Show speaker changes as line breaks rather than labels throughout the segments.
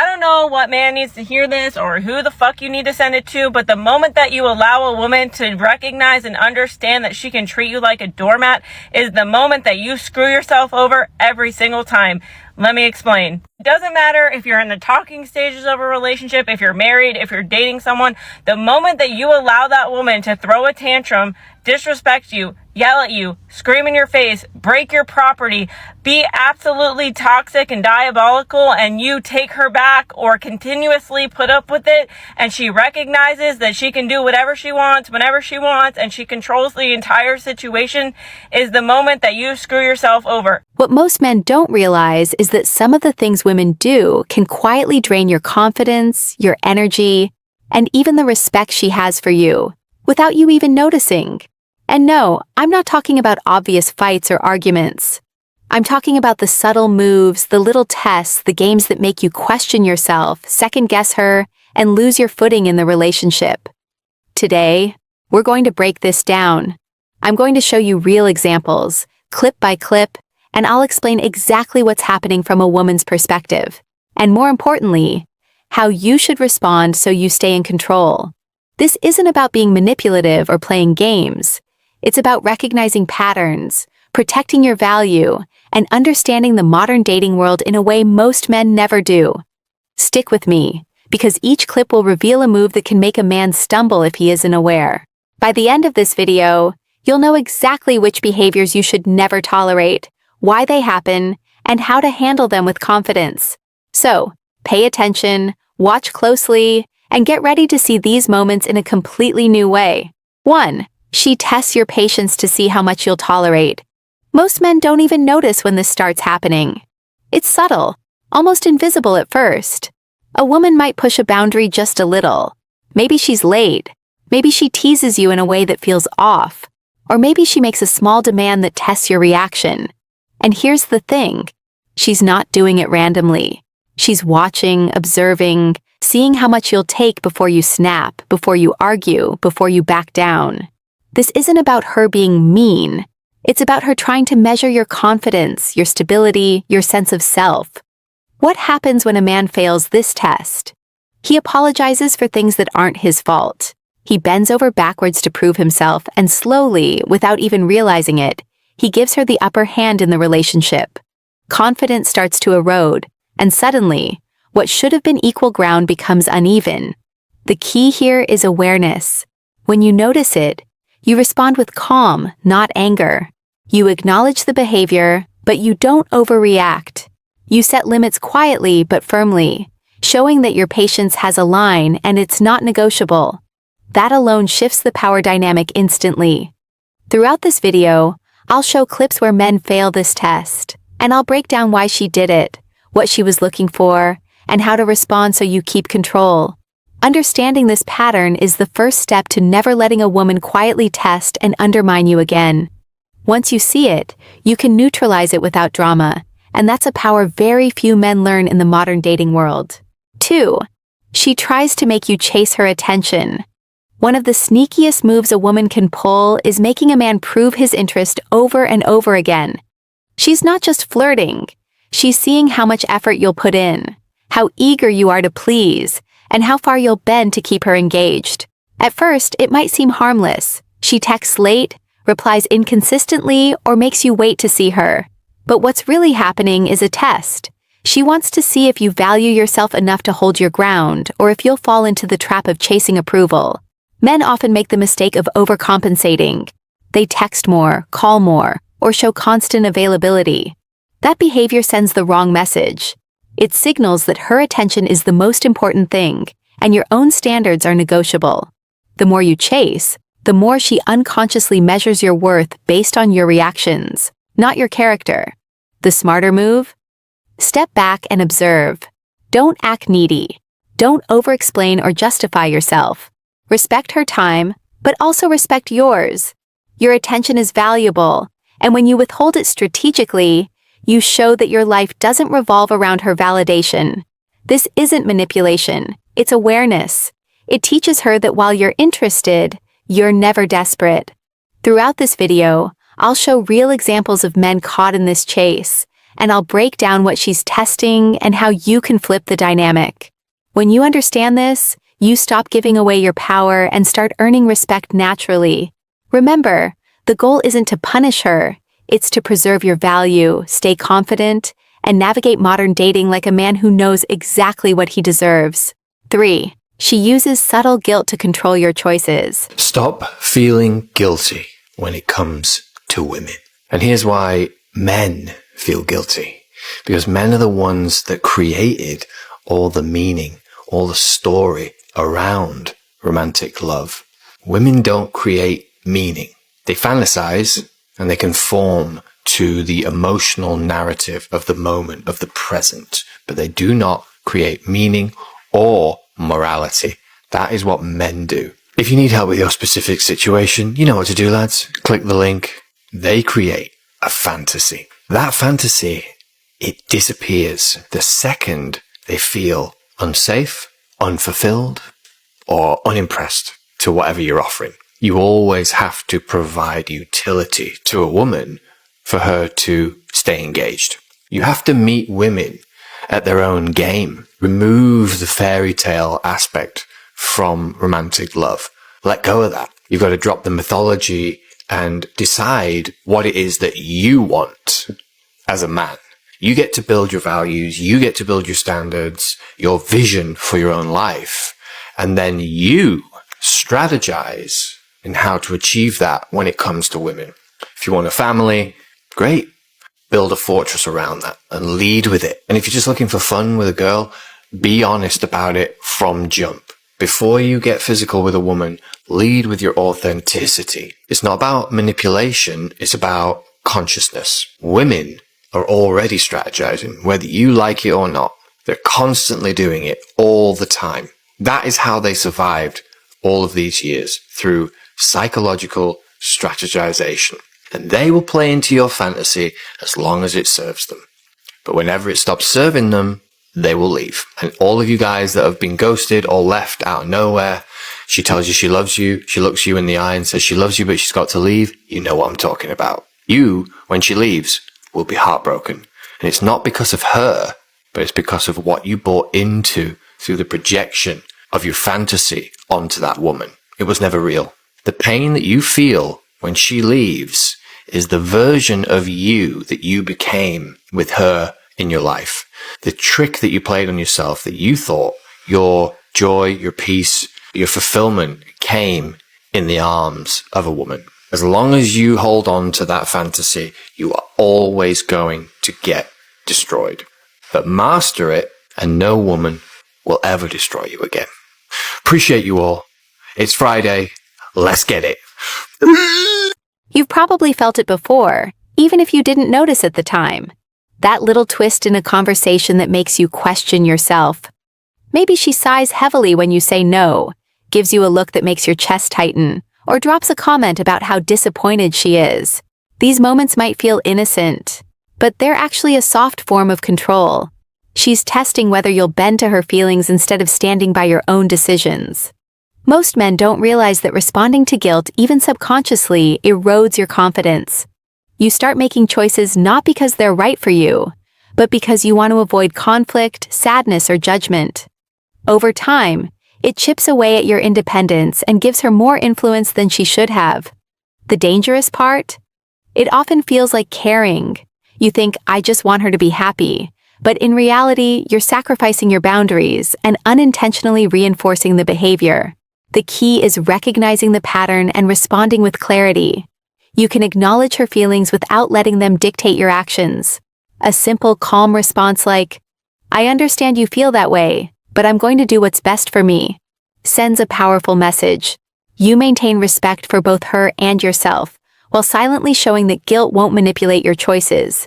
I don't know what man needs to hear this or who the fuck you need to send it to, but the moment that you allow a woman to recognize and understand that she can treat you like a doormat is the moment that you screw yourself over every single time. Let me explain. It doesn't matter if you're in the talking stages of a relationship, if you're married, if you're dating someone, the moment that you allow that woman to throw a tantrum, disrespect you, yell at you, scream in your face, break your property, be absolutely toxic and diabolical, and you take her back or continuously put up with it, and she recognizes that she can do whatever she wants, whenever she wants, and she controls the entire situation, is the moment that you screw yourself over.
What most men don't realize is that some of the things women do can quietly drain your confidence, your energy, and even the respect she has for you, without you even noticing. And no, I'm not talking about obvious fights or arguments. I'm talking about the subtle moves, the little tests, the games that make you question yourself, second-guess her, and lose your footing in the relationship. Today, we're going to break this down. I'm going to show you real examples, clip by clip, and I'll explain exactly what's happening from a woman's perspective. And more importantly, how you should respond so you stay in control. This isn't about being manipulative or playing games. It's about recognizing patterns, protecting your value, and understanding the modern dating world in a way most men never do. Stick with me, because each clip will reveal a move that can make a man stumble if he isn't aware. By the end of this video, you'll know exactly which behaviors you should never tolerate, why they happen, and how to handle them with confidence. So, pay attention, watch closely, and get ready to see these moments in a completely new way. 1. She tests your patience to see how much you'll tolerate. Most men don't even notice when this starts happening. It's subtle, almost invisible at first. A woman might push a boundary just a little. Maybe she's late. Maybe she teases you in a way that feels off. Or maybe she makes a small demand that tests your reaction. And here's the thing. She's not doing it randomly. She's watching, observing, seeing how much you'll take before you snap, before you argue, before you back down. This isn't about her being mean. It's about her trying to measure your confidence, your stability, your sense of self. What happens when a man fails this test? He apologizes for things that aren't his fault. He bends over backwards to prove himself, and slowly, without even realizing it, he gives her the upper hand in the relationship. Confidence starts to erode, and suddenly, what should have been equal ground becomes uneven. The key here is awareness. When you notice it, you respond with calm, not anger. You acknowledge the behavior, but you don't overreact. You set limits quietly but firmly, showing that your patience has a line and it's not negotiable. That alone shifts the power dynamic instantly. Throughout this video, I'll show clips where men fail this test, and I'll break down why she did it, what she was looking for, and how to respond so you keep control. Understanding this pattern is the first step to never letting a woman quietly test and undermine you again. Once you see it, you can neutralize it without drama, and that's a power very few men learn in the modern dating world. 2. She tries to make you chase her attention. One of the sneakiest moves a woman can pull is making a man prove his interest over and over again. She's not just flirting. She's seeing how much effort you'll put in, how eager you are to please, and how far you'll bend to keep her engaged. At first, it might seem harmless. She texts late, replies inconsistently, or makes you wait to see her. But what's really happening is a test. She wants to see if you value yourself enough to hold your ground, or if you'll fall into the trap of chasing approval. Men often make the mistake of overcompensating. They text more, call more, or show constant availability. That behavior sends the wrong message. It signals that her attention is the most important thing, and your own standards are negotiable. The more you chase, the more she unconsciously measures your worth based on your reactions, not your character. The smarter move? Step back and observe. Don't act needy. Don't over-explain or justify yourself. Respect her time, but also respect yours. Your attention is valuable, and when you withhold it strategically, you show that your life doesn't revolve around her validation. This isn't manipulation, it's awareness. It teaches her that while you're interested, you're never desperate. Throughout this video, I'll show real examples of men caught in this chase, and I'll break down what she's testing and how you can flip the dynamic. When you understand this, you stop giving away your power and start earning respect naturally. Remember, the goal isn't to punish her, it's to preserve your value, stay confident, and navigate modern dating like a man who knows exactly what he deserves. 3. She uses subtle guilt to control your choices.
Stop feeling guilty when it comes to women. And here's why men feel guilty. Because men are the ones that created all the meaning, all the story around romantic love. Women don't create meaning. They fantasize and they conform to the emotional narrative of the moment, of the present, but they do not create meaning or morality. That is what men do. If you need help with your specific situation, you know what to do, lads. Click the link. They create a fantasy. That fantasy, it disappears the second they feel unsafe, unfulfilled, or unimpressed to whatever you're offering. You always have to provide utility to a woman for her to stay engaged. You have to meet women at their own game. Remove the fairy tale aspect from romantic love. Let go of that. You've got to drop the mythology and decide what it is that you want as a man. You get to build your values. You get to build your standards, your vision for your own life. And then you strategize in how to achieve that when it comes to women. If you want a family, great. Build a fortress around that and lead with it. And if you're just looking for fun with a girl, be honest about it from jump. Before you get physical with a woman, lead with your authenticity. It's not about manipulation. It's about consciousness. Women are already strategizing, whether you like it or not. They're constantly doing it all the time. That is how they survived all of these years, through psychological strategization. And they will play into your fantasy as long as it serves them. But whenever it stops serving them, they will leave. And all of you guys that have been ghosted or left out of nowhere, she tells you she loves you, she looks you in the eye and says she loves you, but she's got to leave. You know what I'm talking about. You, when she leaves, will be heartbroken. And it's not because of her, but it's because of what you bought into through the projection of your fantasy onto that woman. It was never real. The pain that you feel when she leaves is the version of you that you became with her in your life. The trick that you played on yourself, that you thought your joy, your peace, your fulfillment came in the arms of a woman. As long as you hold on to that fantasy, you are always going to get destroyed. But master it, and no woman will ever destroy you again. Appreciate you all. It's Friday. Let's get it.
You've probably felt it before, even if you didn't notice at the time. That little twist in a conversation that makes you question yourself. Maybe she sighs heavily when you say no, gives you a look that makes your chest tighten, or drops a comment about how disappointed she is. These moments might feel innocent, but they're actually a soft form of control. She's testing whether you'll bend to her feelings instead of standing by your own decisions. Most men don't realize that responding to guilt, even subconsciously, erodes your confidence. You start making choices not because they're right for you, but because you want to avoid conflict, sadness, or judgment. Over time, it chips away at your independence and gives her more influence than she should have. The dangerous part? It often feels like caring. You think, I just want her to be happy. But in reality, you're sacrificing your boundaries and unintentionally reinforcing the behavior. The key is recognizing the pattern and responding with clarity. You can acknowledge her feelings without letting them dictate your actions. A simple, calm response like, I understand you feel that way, but I'm going to do what's best for me, sends a powerful message. You maintain respect for both her and yourself, while silently showing that guilt won't manipulate your choices.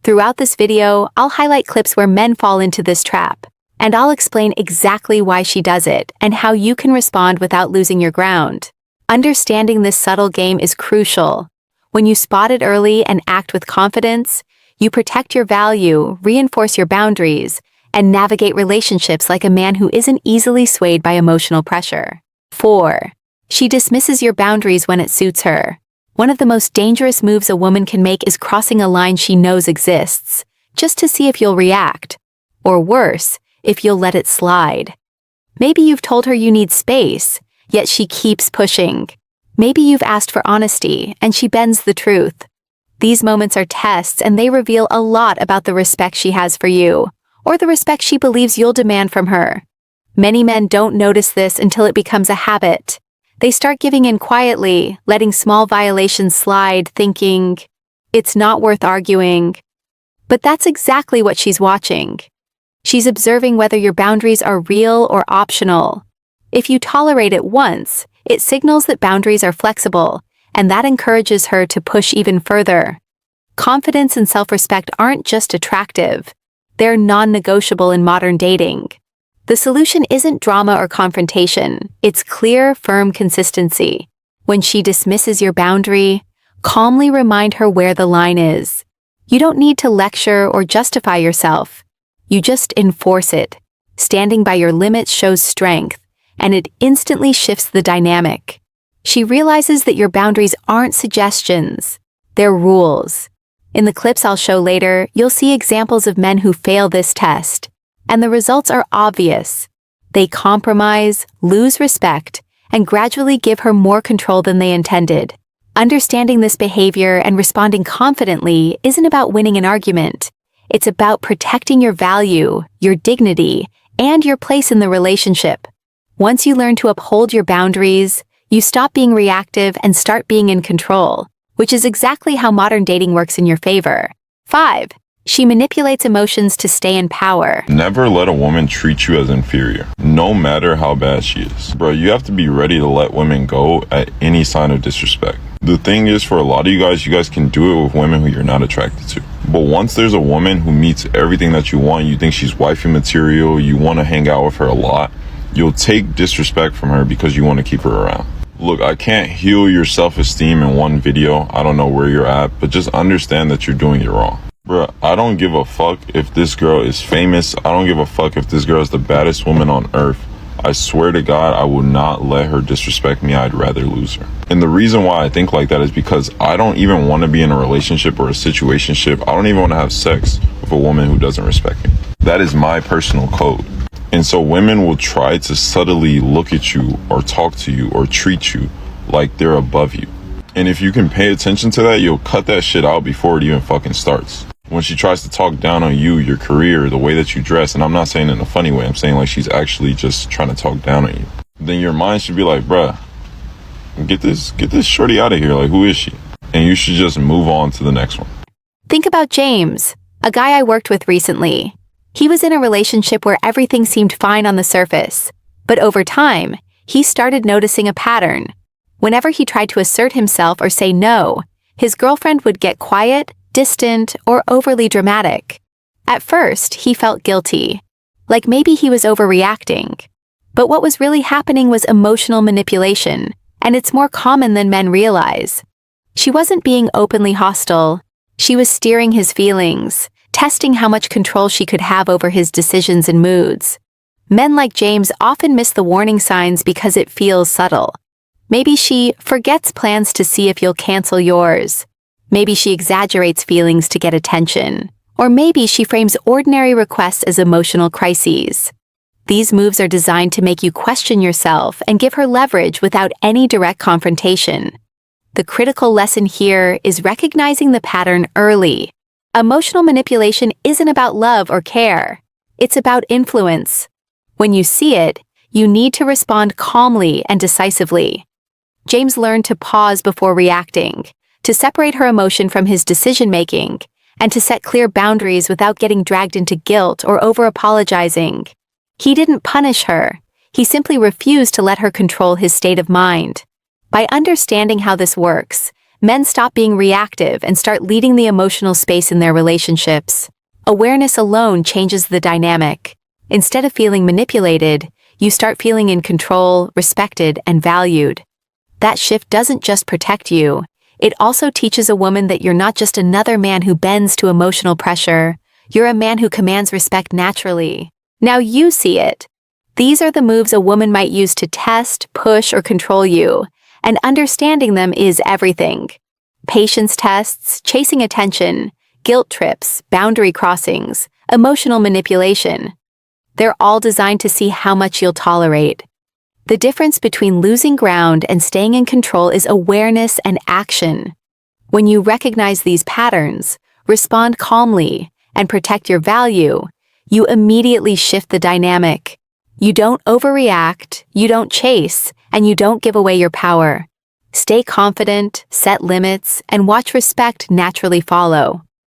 Throughout this video, I'll highlight clips where men fall into this trap, and I'll explain exactly why she does it and how you can respond without losing your ground. Understanding this subtle game is crucial. When you spot it early and act with confidence, you protect your value, reinforce your boundaries, and navigate relationships like a man who isn't easily swayed by emotional pressure. 4. She dismisses your boundaries when it suits her. One of the most dangerous moves a woman can make is crossing a line she knows exists. just to see if you'll react, or worse, if you'll let it slide. Maybe you've told her you need space, yet she keeps pushing. Maybe you've asked for honesty, and she bends the truth. These moments are tests, and they reveal a lot about the respect she has for you, or the respect she believes you'll demand from her. Many men don't notice this until it becomes a habit. They start giving in quietly, letting small violations slide, thinking, it's not worth arguing. But that's exactly what she's watching. She's observing whether your boundaries are real or optional. If you tolerate it once, it signals that boundaries are flexible, and that encourages her to push even further. Confidence and self-respect aren't just attractive. They're non-negotiable in modern dating. The solution isn't drama or confrontation. It's clear, firm consistency. When she dismisses your boundary, calmly remind her where the line is. You don't need to lecture or justify yourself. You just enforce it. Standing by your limits shows strength, and it instantly shifts the dynamic. She realizes that your boundaries aren't suggestions. They're rules. In the clips I'll show later, you'll see examples of men who fail this test. And the results are obvious. They compromise, lose respect, and gradually give her more control than they intended. Understanding this behavior and responding confidently isn't about winning an argument. It's about protecting your value, your dignity, and your place in the relationship. Once you learn to uphold your boundaries, you stop being reactive and start being in control, which is exactly how modern dating works in your favor. 5. She manipulates emotions to stay in power.
Never let a woman treat you as inferior, no matter how bad she is. Bro, you have to be ready to let women go at any sign of disrespect. The thing is, for a lot of you guys can do it with women who you're not attracted to. But once there's a woman who meets everything that you want, you think she's wifey material, you want to hang out with her a lot, you'll take disrespect from her because you want to keep her around. Look, I can't heal your self-esteem in one video. I don't know where you're at, but just understand that you're doing it wrong. Bruh, I don't give a fuck if this girl is famous. I don't give a fuck if this girl is the baddest woman on earth. I swear to God, I will not let her disrespect me. I'd rather lose her. And the reason why I think like that is because I don't even want to be in a relationship or a situationship. I don't even want to have sex with a woman who doesn't respect me. That is my personal code. And so women will try to subtly look at you or talk to you or treat you like they're above you. And if you can pay attention to that, you'll cut that shit out before it even fucking starts. When she tries to talk down on you, your career, the way that you dress, and I'm not saying in a funny way, I'm saying like she's actually just trying to talk down on you, then your mind should be like, bruh, get this shorty out of here. Like, who is she? And you should just move on to the next one.
Think about James, a guy I worked with recently. He was in a relationship where everything seemed fine on the surface, but over time, he started noticing a pattern. Whenever he tried to assert himself or say no, his girlfriend would get quiet, distant, or overly dramatic. At first, he felt guilty, like maybe he was overreacting. But what was really happening was emotional manipulation, and it's more common than men realize. She wasn't being openly hostile. She was steering his feelings, testing how much control she could have over his decisions and moods. Men like James often miss the warning signs because it feels subtle. Maybe she forgets plans to see if you'll cancel yours. Maybe she exaggerates feelings to get attention. Or maybe she frames ordinary requests as emotional crises. These moves are designed to make you question yourself and give her leverage without any direct confrontation. The critical lesson here is recognizing the pattern early. Emotional manipulation isn't about love or care. It's about influence. When you see it, you need to respond calmly and decisively. James learned to pause before reacting, to separate her emotion from his decision-making, and to set clear boundaries without getting dragged into guilt or over-apologizing. He didn't punish her. He simply refused to let her control his state of mind. By understanding how this works, men stop being reactive and start leading the emotional space in their relationships. Awareness alone changes the dynamic. Instead of feeling manipulated, you start feeling in control, respected, and valued. That shift doesn't just protect you. It also teaches a woman that you're not just another man who bends to emotional pressure. You're a man who commands respect naturally. Now you see it. These are the moves a woman might use to test, push, or control you, and understanding them is everything. Patience tests, chasing attention, guilt trips, boundary crossings, emotional manipulation. They're all designed to see how much you'll tolerate. The difference between losing ground and staying in control is awareness and action. When you recognize these patterns, respond calmly, and protect your value, you immediately shift the dynamic. You don't overreact, you don't chase, and you don't give away your power. Stay confident, set limits, and watch respect naturally follow.